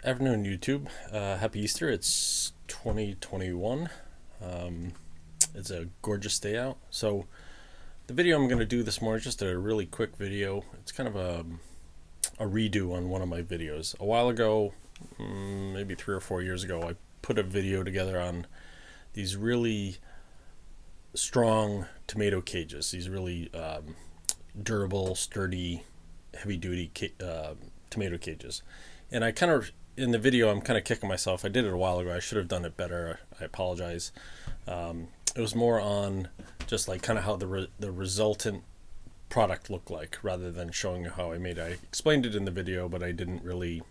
Afternoon, YouTube. Happy Easter. It's 2021. It's a gorgeous day out. So the video I'm going to do this morning is just a really quick video. It's kind of a redo on one of my videos. A while ago, maybe 3 or 4 years ago, I put a video together on these really strong tomato cages. These really durable, sturdy, heavy-duty tomato cages. And I kind of, in the video, I'm kind of kicking myself. I did it a while ago. I should have done it better. I apologize. It was more on just like kind of how the resultant product looked like, rather than showing you how I made it. I explained it in the video, but I didn't really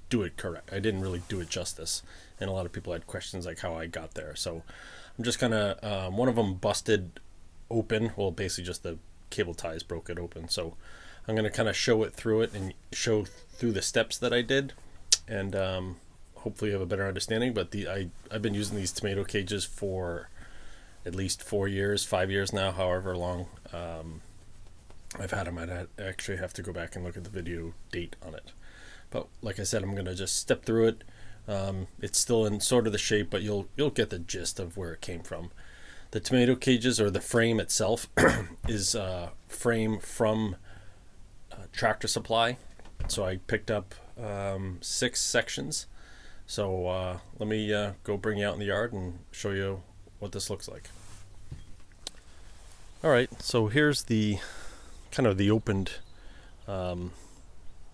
do it correct. I didn't really do it justice. And a lot of people had questions like how I got there. So I'm just kind of, one of them busted open. Well, basically just the cable ties broke it open. So I'm going to kind of show it through it and show through the steps that I did, and hopefully you have a better understanding. But I've been using these tomato cages for at least 4 years, 5 years now, however long I've had them. I'd actually have to go back and look at the video date on it. But like I said, I'm going to just step through it. It's still in sort of the shape, but you'll get the gist of where it came from. The tomato cages, or the frame itself, is a frame from Tractor Supply. So I picked up 6 sections. So let me go bring you out in the yard and show you what this looks like. Alright, so here's the kind of the opened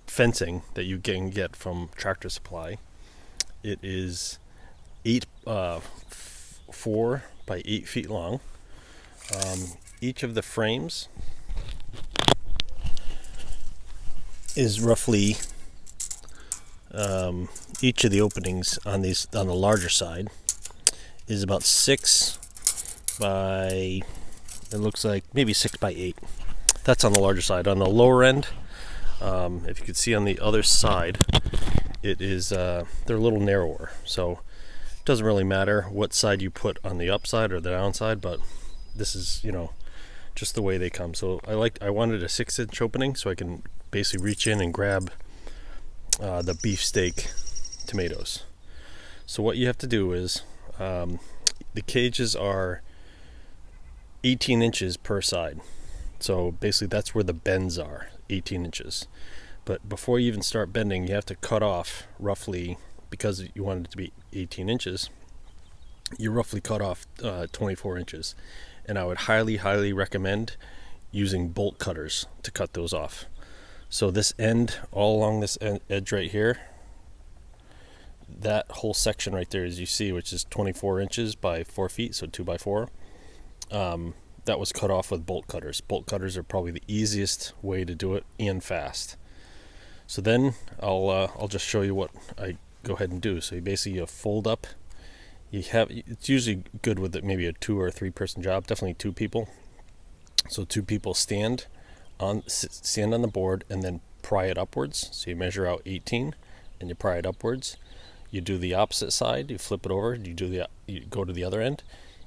fencing that you can get from Tractor Supply. It is 4 by 8 feet long. Each of the frames is roughly, each of the openings on the larger side is about 6 by, it looks like maybe 6 by 8. That's on the larger side. On the lower end, if you could see on the other side, it is they're a little narrower. So it doesn't really matter what side you put on the upside or the downside, but this is, just the way they come. So I wanted a 6-inch opening so I can basically reach in and grab the beefsteak tomatoes. So what you have to do is, the cages are 18 inches per side. So basically that's where the bends are, 18 inches. But before you even start bending, you have to cut off roughly, because you want it to be 18 inches, you roughly cut off 24 inches. And I would highly recommend using bolt cutters to cut those off. So this end, all along this edge right here, that whole section right there, as you see, which is 24 inches by 4 feet, so 2 by 4, that was cut off with bolt cutters. Bolt cutters are probably the easiest way to do it, and fast. So then I'll just show you what I go ahead and do. So you basically fold up. It's usually good with maybe a 2 or 3 person job, definitely 2 people. So 2 people stand on the board and then pry it upwards. So you measure out 18 and you pry it upwards. You do the opposite side, you flip it over, you go to the other end,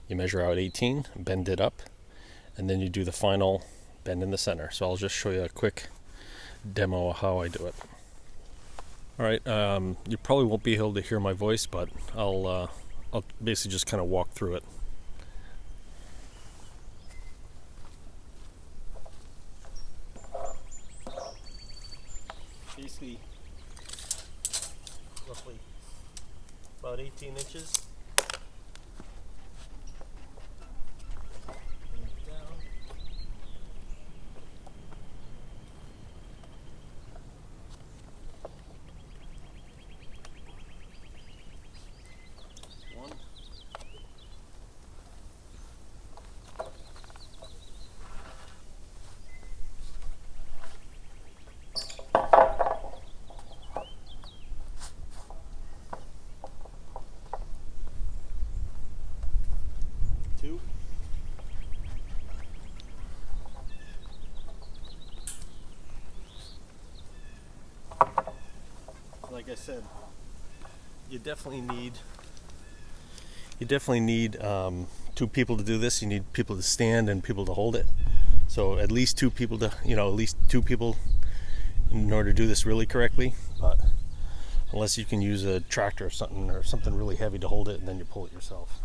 you measure out 18, bend it up, and then you do the final bend in the center. So I'll just show you a quick demo of how I do it. Alright, you probably won't be able to hear my voice, but I'll basically just kind of walk through it. Basically, roughly about 18 inches. Like I said, you definitely need 2 people to do this. You need people to stand and people to hold it. So at least 2 people in order to do this really correctly. But unless you can use a tractor or something really heavy to hold it, and then you pull it yourself.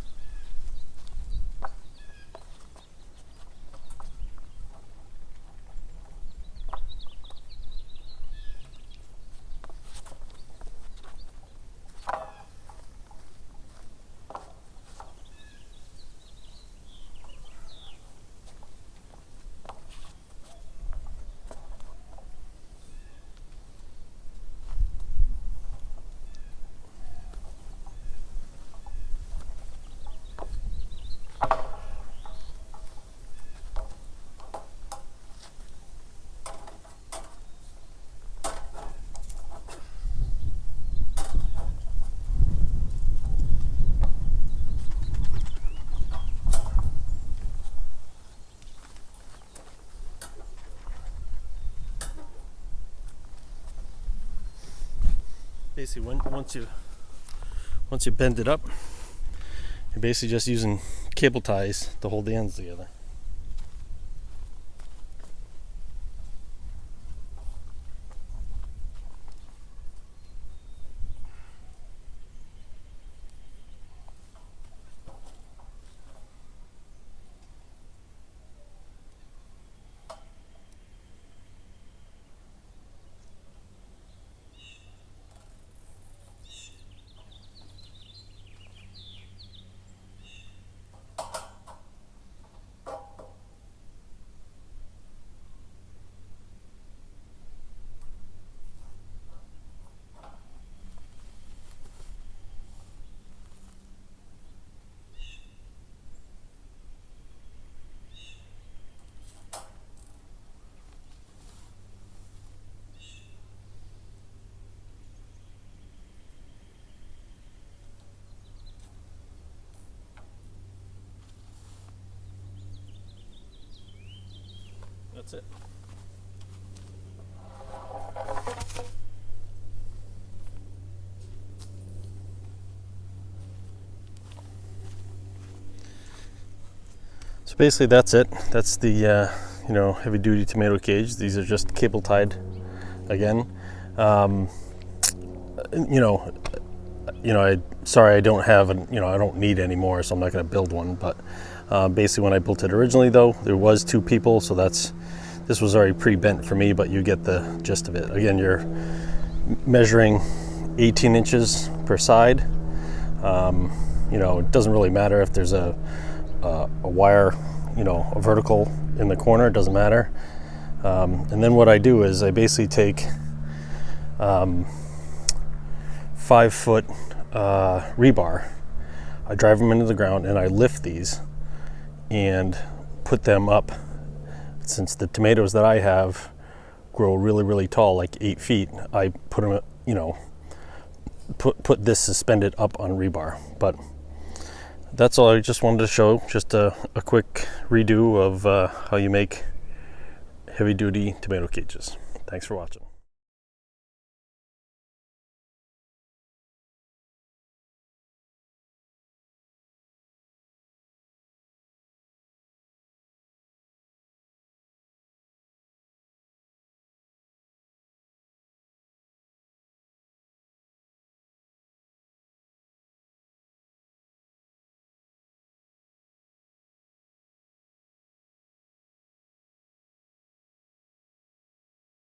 Basically, once you bend it up, you're basically just using cable ties to hold the ends together. That's it. So basically that's it. That's the heavy duty tomato cage. These are just cable tied again. Sorry I don't have I don't need any more, so I'm not going to build one, but basically when I built it originally though, there was 2 people, so this was already pre-bent for me, but you get the gist of it. Again, you're measuring 18 inches per side. It doesn't really matter if there's a wire, a vertical in the corner, it doesn't matter. And then what I do is I basically take 5-foot rebar, I drive them into the ground, and I lift these and put them up. Since the tomatoes that I have grow really, really tall, like 8 feet, I put them, put this suspended up on rebar. But that's all I just wanted to show, just a quick redo of how you make heavy duty tomato cages. Thanks for watching.